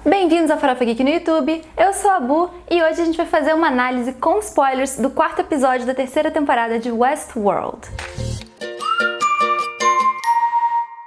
Bem-vindos ao Farofa Geek no YouTube, eu sou a Bu e hoje a gente vai fazer uma análise com spoilers do quarto episódio da terceira temporada de Westworld.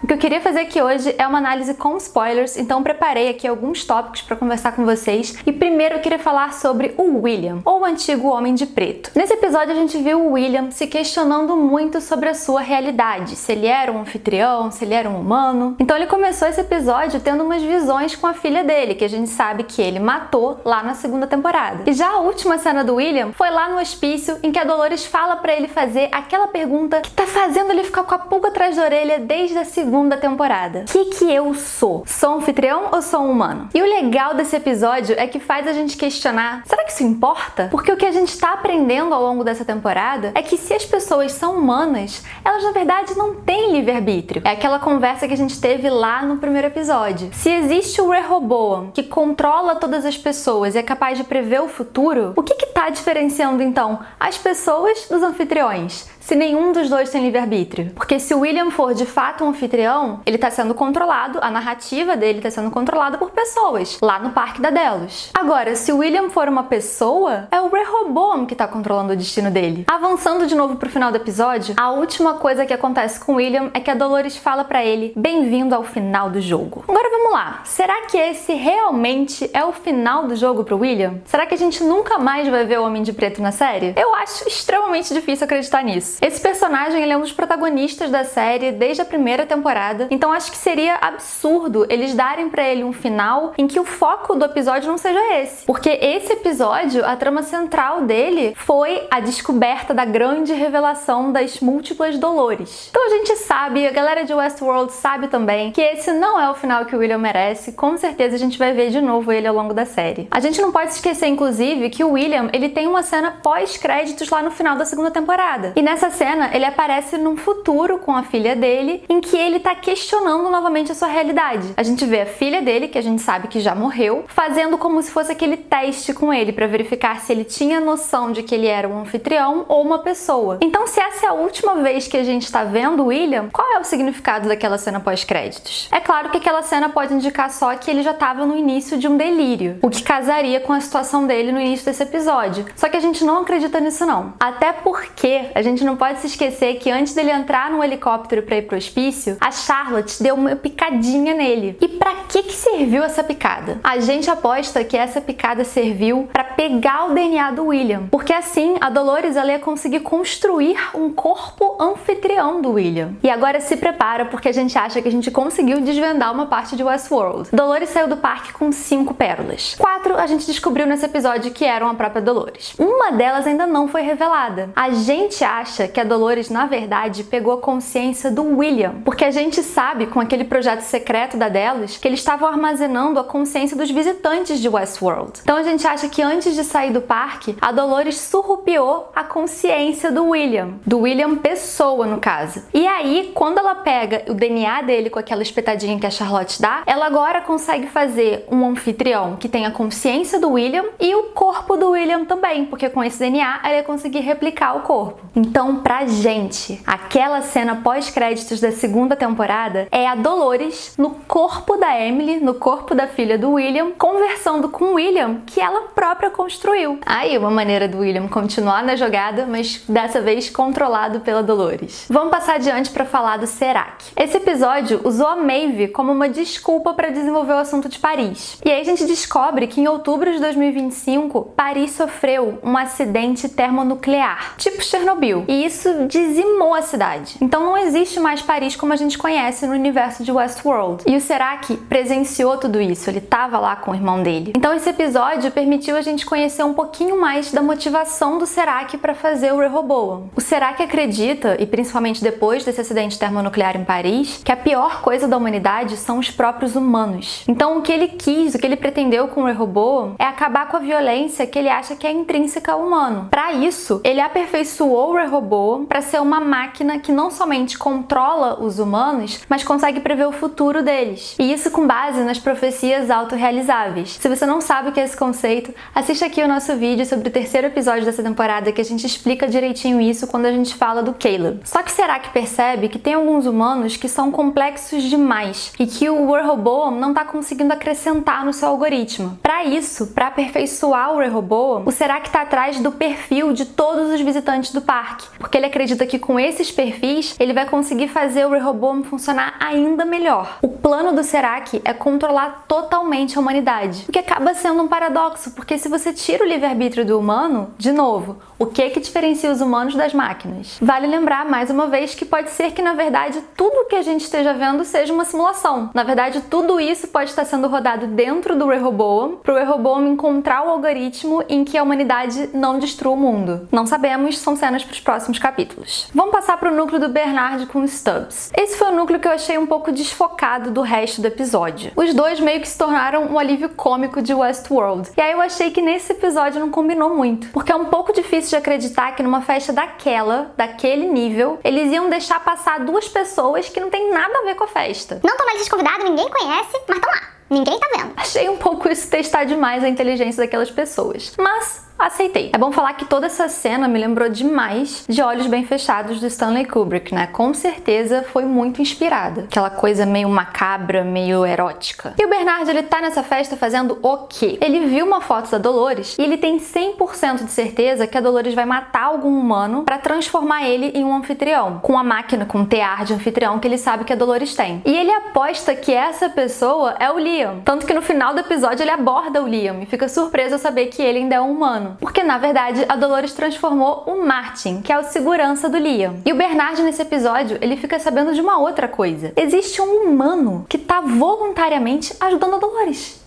O que eu queria fazer aqui hoje é uma análise com spoilers, então preparei aqui alguns tópicos para conversar com vocês. E primeiro eu queria falar sobre o William, ou o antigo Homem de Preto. Nesse episódio a gente viu o William se questionando muito sobre a sua realidade, se ele era um anfitrião, se ele era um humano. Então ele começou esse episódio tendo umas visões com a filha dele, que a gente sabe que ele matou lá na segunda temporada. E já a última cena do William foi lá no hospício, em que a Dolores fala para ele fazer aquela pergunta que tá fazendo ele ficar com a pulga atrás da orelha desde a segunda temporada. O que eu sou? Sou um anfitrião ou sou um humano? E o legal desse episódio é que faz a gente questionar, será que isso importa? Porque o que a gente tá aprendendo ao longo dessa temporada é que se as pessoas são humanas, elas na verdade não têm livre-arbítrio. É aquela conversa que a gente teve lá no primeiro episódio. Se existe o Rehoboam, que controla todas as pessoas e é capaz de prever o futuro, o que tá diferenciando então as pessoas dos anfitriões? Se nenhum dos dois tem livre-arbítrio. Porque se o William for de fato um anfitrião, ele tá sendo controlado, a narrativa dele tá sendo controlada por pessoas, lá no Parque da Delos. Agora, se o William for uma pessoa, é o Rehoboam que tá controlando o destino dele. Avançando de novo pro final do episódio, a última coisa que acontece com o William é que a Dolores fala pra ele, bem-vindo ao final do jogo. Agora vamos lá, será que esse realmente é o final do jogo pro William? Será que a gente nunca mais vai ver o Homem de Preto na série? Eu acho extremamente difícil acreditar nisso. Esse personagem ele é um dos protagonistas da série desde a primeira temporada, então acho que seria absurdo eles darem pra ele um final em que o foco do episódio não seja esse. Porque esse episódio, a trama central dele foi a descoberta da grande revelação das múltiplas Dolores. Então a gente sabe, a galera de Westworld sabe também, que esse não é o final que o William merece. Com certeza a gente vai ver de novo ele ao longo da série. A gente não pode esquecer, inclusive, que o William ele tem uma cena pós-créditos lá no final da segunda temporada. E nessa cena, ele aparece num futuro com a filha dele, em que ele tá questionando novamente a sua realidade. A gente vê a filha dele, que a gente sabe que já morreu, fazendo como se fosse aquele teste com ele pra verificar se ele tinha noção de que ele era um anfitrião ou uma pessoa. Então, se essa é a última vez que a gente tá vendo o William, qual é o significado daquela cena pós-créditos? É claro que aquela cena pode indicar só que ele já tava no início de um delírio, o que casaria com a situação dele no início desse episódio. Só que a gente não acredita nisso não. Até porque a gente não pode se esquecer que antes dele entrar no helicóptero para ir pro hospício, a Charlotte deu uma picadinha nele. E pra que serviu essa picada? A gente aposta que essa picada serviu para pegar o DNA do William, porque assim a Dolores ela ia conseguir construir um corpo anfitrião do William. E agora se prepara porque a gente acha que a gente conseguiu desvendar uma parte de Westworld. Dolores saiu do parque com 5 pérolas. 4 a gente descobriu nesse episódio que eram a própria Dolores. Uma delas ainda não foi revelada. A gente acha que a Dolores, na verdade, pegou a consciência do William, porque a gente sabe, com aquele projeto secreto da Delos, que eles estavam armazenando a consciência dos visitantes de Westworld. Então a gente acha que antes de sair do parque, a Dolores surrupiou a consciência do William pessoa, no caso. E aí, quando ela pega o DNA dele com aquela espetadinha que a Charlotte dá, ela agora consegue fazer um anfitrião que tem a consciência do William e o corpo do William também, porque com esse DNA ela ia conseguir replicar o corpo. Então, pra gente, aquela cena pós-créditos da segunda temporada é a Dolores no corpo da Emily, no corpo da filha do William, conversando com o William que ela própria construiu. Aí, uma maneira do William continuar na jogada, mas dessa vez controlado pela Dolores. Vamos passar adiante para falar do Serac. Esse episódio usou a Maeve como uma desculpa para desenvolver o assunto de Paris. E aí a gente descobre que em outubro de 2025, Paris sofreu um acidente termonuclear, tipo Chernobyl. E isso dizimou a cidade. Então não existe mais Paris como a gente conhece no universo de Westworld. E o Serac presenciou tudo isso, ele estava lá com o irmão dele. Então esse episódio permitiu a gente conhecer um pouquinho mais da motivação do Serac para fazer o Rehoboam. O Serac acredita, e principalmente depois desse acidente termonuclear em Paris, que a pior coisa da humanidade são os próprios humanos. Então o que ele quis, o que ele pretendeu com o Rehoboam é acabar com a violência que ele acha que é intrínseca ao humano. Para isso, ele aperfeiçoou o Rehoboam para ser uma máquina que não somente controla os humanos, humanos, mas consegue prever o futuro deles. E isso com base nas profecias autorrealizáveis. Se você não sabe o que é esse conceito, assista aqui o nosso vídeo sobre o terceiro episódio dessa temporada que a gente explica direitinho isso quando a gente fala do Caleb. Só que será que percebe que tem alguns humanos que são complexos demais e que o Rehoboam não está conseguindo acrescentar no seu algoritmo? Para isso, para aperfeiçoar o Rehoboam, o Serac está atrás do perfil de todos os visitantes do parque, porque ele acredita que com esses perfis ele vai conseguir fazer o Rehoboam funcionar ainda melhor. O plano do Serac é controlar totalmente a humanidade, o que acaba sendo um paradoxo, porque se você tira o livre-arbítrio do humano, de novo, o que diferencia os humanos das máquinas? Vale lembrar, mais uma vez, que pode ser que, na verdade, tudo o que a gente esteja vendo seja uma simulação. Na verdade, tudo isso pode estar sendo rodado dentro do Rehoboam, para o Rehoboam encontrar o algoritmo em que a humanidade não destrua o mundo. Não sabemos, são cenas para os próximos capítulos. Vamos passar para o núcleo do Bernard com o Stubbs. Esse foi o núcleo que eu achei um pouco desfocado do resto do episódio. Os dois meio que se tornaram um alívio cômico de Westworld. E aí eu achei que nesse episódio não combinou muito, porque é um pouco difícil de acreditar que numa festa daquele nível, eles iam deixar passar duas pessoas que não tem nada a ver com a festa. Não estão na lista de convidados, ninguém conhece, mas estão lá. Ninguém tá vendo. Achei um pouco isso testar demais a inteligência daquelas pessoas. Mas aceitei. É bom falar que toda essa cena me lembrou demais de Olhos Bem Fechados do Stanley Kubrick, né? Com certeza foi muito inspirada. Aquela coisa meio macabra, meio erótica. E o Bernard, ele tá nessa festa fazendo o quê? Ele viu uma foto da Dolores e ele tem 100% de certeza que a Dolores vai matar algum humano pra transformar ele em um anfitrião. Com a máquina, com o tear de anfitrião que ele sabe que a Dolores tem. E ele aposta que essa pessoa é o Liam. Tanto que no final do episódio ele aborda o Liam e fica surpreso ao saber que ele ainda é um humano. Porque, na verdade, a Dolores transformou o Martin, que é o segurança do Liam. E o Bernard, nesse episódio, ele fica sabendo de uma outra coisa. Existe um humano que tá voluntariamente ajudando a Dolores.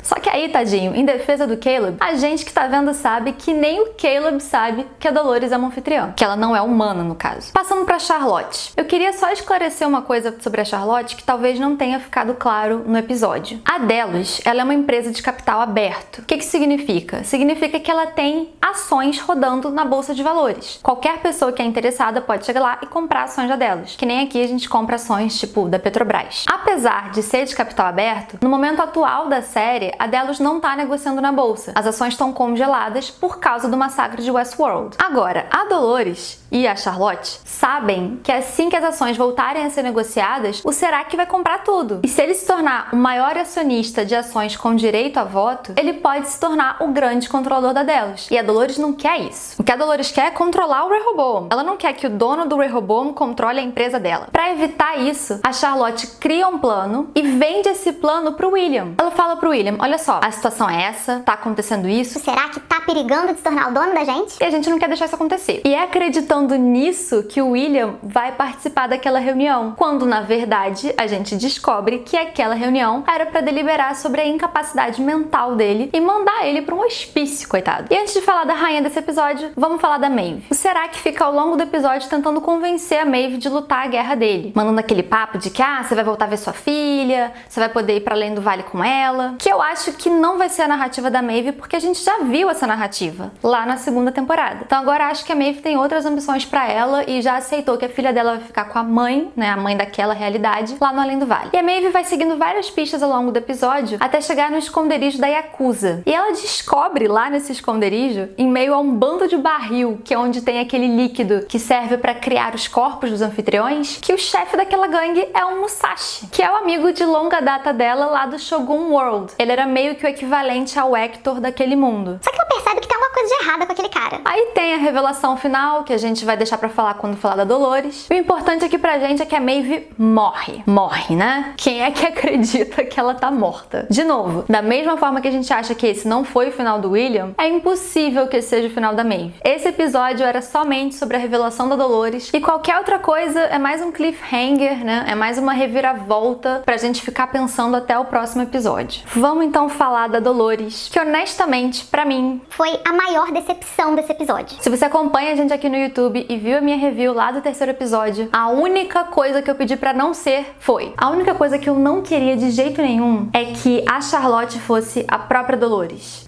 Só que aí, tadinho, em defesa do Caleb, a gente que tá vendo sabe que nem o Caleb sabe que a Dolores é uma anfitriã. Que ela não é humana, no caso. Passando pra Charlotte. Eu queria só esclarecer uma coisa sobre a Charlotte que talvez não tenha ficado claro no episódio. A Delos, ela é uma empresa de capital aberto. O que significa? Significa que ela tem ações rodando na bolsa de valores. Qualquer pessoa que é interessada pode chegar lá e comprar ações da Delos. Que nem aqui a gente compra ações, tipo, da Petrobras. Apesar de ser de capital aberto, no momento atual da série, a Delos não está negociando na bolsa. As ações estão congeladas por causa do massacre de Westworld. Agora, a Dolores e a Charlotte sabem que assim que as ações voltarem a ser negociadas, o Serac vai comprar tudo. E se ele se tornar o maior acionista de ações com direito a voto, ele pode se tornar o grande controlador da Delos. E a Dolores não quer isso. O que a Dolores quer é controlar o Rehoboam. Ela não quer que o dono do Rehoboam controle a empresa dela. Para evitar isso, a Charlotte cria um plano e vende esse plano pro William. Ela fala pro William: olha só, a situação é essa, tá acontecendo isso. Será que tá perigando de se tornar o dono da gente? E a gente não quer deixar isso acontecer. E é acreditando nisso que o William vai participar daquela reunião, quando na verdade a gente descobre que aquela reunião era pra deliberar sobre a incapacidade mental dele e mandar ele pra um hospício, coitado. E antes de falar da rainha desse episódio, vamos falar da Maeve. O Serac fica ao longo do episódio tentando convencer a Maeve de lutar a guerra dele, mandando aquele papo de que você vai voltar a ver sua filha, você vai poder ir pra além do vale com ela, que eu acho que não vai ser a narrativa da Maeve, porque a gente já viu essa narrativa lá na segunda temporada. Então agora acho que a Maeve tem outras ambições pra ela e já aceitou que a filha dela vai ficar com a mãe, né, a mãe daquela realidade, lá no Além do Vale. E a Maeve vai seguindo várias pistas ao longo do episódio até chegar no esconderijo da Yakuza. E ela descobre lá nesse esconderijo, em meio a um bando de barril, que é onde tem aquele líquido que serve pra criar os corpos dos anfitriões, que o chefe daquela gangue é o Musashi, que é o amigo de longa data dela lá do Shogun World. Ele era meio que o equivalente ao Hector daquele mundo. Só que ela percebe que tem alguma coisa de errada com aquele cara. Aí tem a revelação final, que a gente vai deixar pra falar quando falar da Dolores. O importante aqui pra gente é que a Maeve morre. Morre, né? Quem é que acredita que ela tá morta? De novo, da mesma forma que a gente acha que esse não foi o final do William, é impossível que esse seja o final da Maeve. Esse episódio era somente sobre a revelação da Dolores e qualquer outra coisa é mais um cliffhanger, né? É mais uma reviravolta pra gente ficar pensando até o próximo episódio. Vamos então falar da Dolores, que honestamente, pra mim, foi a maior decepção desse episódio. Se você acompanha a gente aqui no YouTube e viu a minha review lá do terceiro episódio, a única coisa que eu pedi pra não ser foi... A única coisa que eu não queria de jeito nenhum é que a Charlotte fosse a própria Dolores.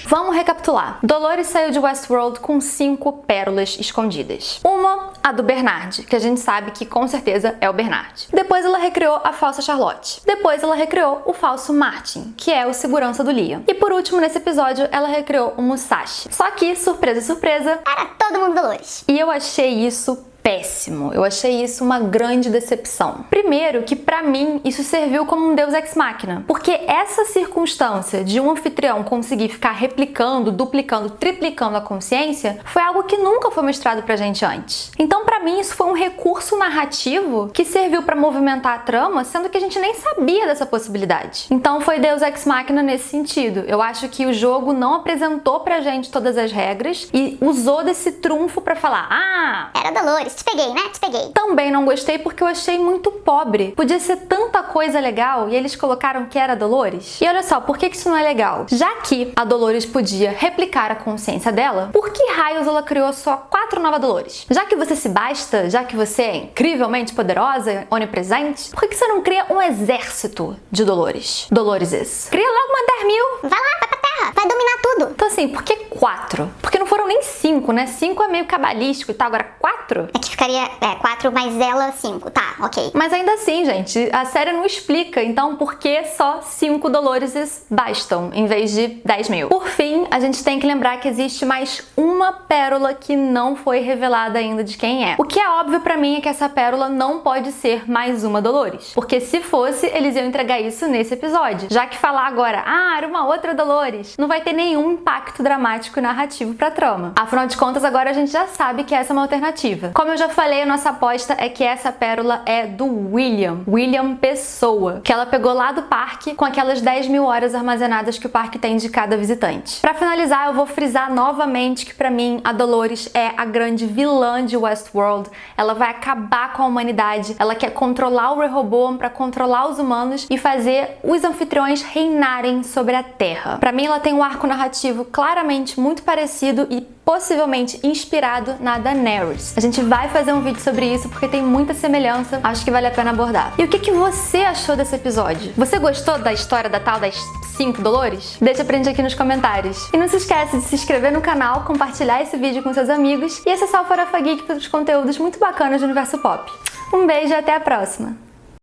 Vamos recapitular. Dolores saiu de Westworld com 5 pérolas escondidas. Uma, a do Bernard, que a gente sabe que com certeza é o Bernard. Depois ela recriou a falsa Charlotte. Depois ela recriou o falso Martin, que é o segurança do Liam. E por último, nesse episódio, ela recriou o Musashi. Só que, surpresa, surpresa, era todo mundo Dolores. E eu achei isso péssimo. Eu achei isso uma grande decepção. Primeiro, que pra mim isso serviu como um deus ex machina, porque essa circunstância de um anfitrião conseguir ficar replicando, duplicando, triplicando a consciência foi algo que nunca foi mostrado pra gente antes. Então, pra mim, isso foi um recurso narrativo que serviu pra movimentar a trama, sendo que a gente nem sabia dessa possibilidade. Então, foi deus ex machina nesse sentido. Eu acho que o jogo não apresentou pra gente todas as regras e usou desse trunfo pra falar: ah, era Dolores. Te peguei, né? Te peguei. Também não gostei porque eu achei muito pobre. Podia ser tanta coisa legal e eles colocaram que era Dolores. E olha só, por que isso não é legal? Já que a Dolores podia replicar a consciência dela, por que raios ela criou só 4 novas Dolores? Já que você se basta, já que você é incrivelmente poderosa, onipresente, por que você não cria um exército de Dolores? Doloreses. Cria logo uma 10.000. Vai lá, vai pra terra. Vai dominar tudo. Então assim, por que 4? Porque não foram nem 5, né? 5 é meio cabalístico e tal, agora 4? É que ficaria 4 mais ela 5, tá, ok. Mas ainda assim, gente, a série não explica, então por que só 5 Doloreses bastam, em vez de 10.000? Por fim, a gente tem que lembrar que existe mais uma pérola que não foi revelada ainda de quem é. O que é óbvio pra mim é que essa pérola não pode ser mais uma Dolores, porque se fosse, eles iam entregar isso nesse episódio. Já que falar agora, ah, era uma outra Dolores, não vai ter nenhum impacto dramático e narrativo pra trama. Afinal de contas, agora a gente já sabe que essa é uma alternativa. Como eu já falei, a nossa aposta é que essa pérola é do William Pessoa, que ela pegou lá do parque com aquelas 10.000 horas armazenadas que o parque tem de cada visitante. Pra finalizar, eu vou frisar novamente que pra mim a Dolores é a grande vilã de Westworld. Ela vai acabar com a humanidade, ela quer controlar o Rehoboam pra controlar os humanos e fazer os anfitriões reinarem sobre a Terra. Pra mim, ela tem um arco narrativo claramente muito parecido e possivelmente inspirado na Daenerys. A gente vai fazer um vídeo sobre isso porque tem muita semelhança, acho que vale a pena abordar. E o que você achou desse episódio? Você gostou da história da tal das 5 Dolores? Deixa pra gente aqui nos comentários. E não se esquece de se inscrever no canal, compartilhar esse vídeo com seus amigos e acessar o Farofa Geek para os conteúdos muito bacanas do universo pop. Um beijo e até a próxima!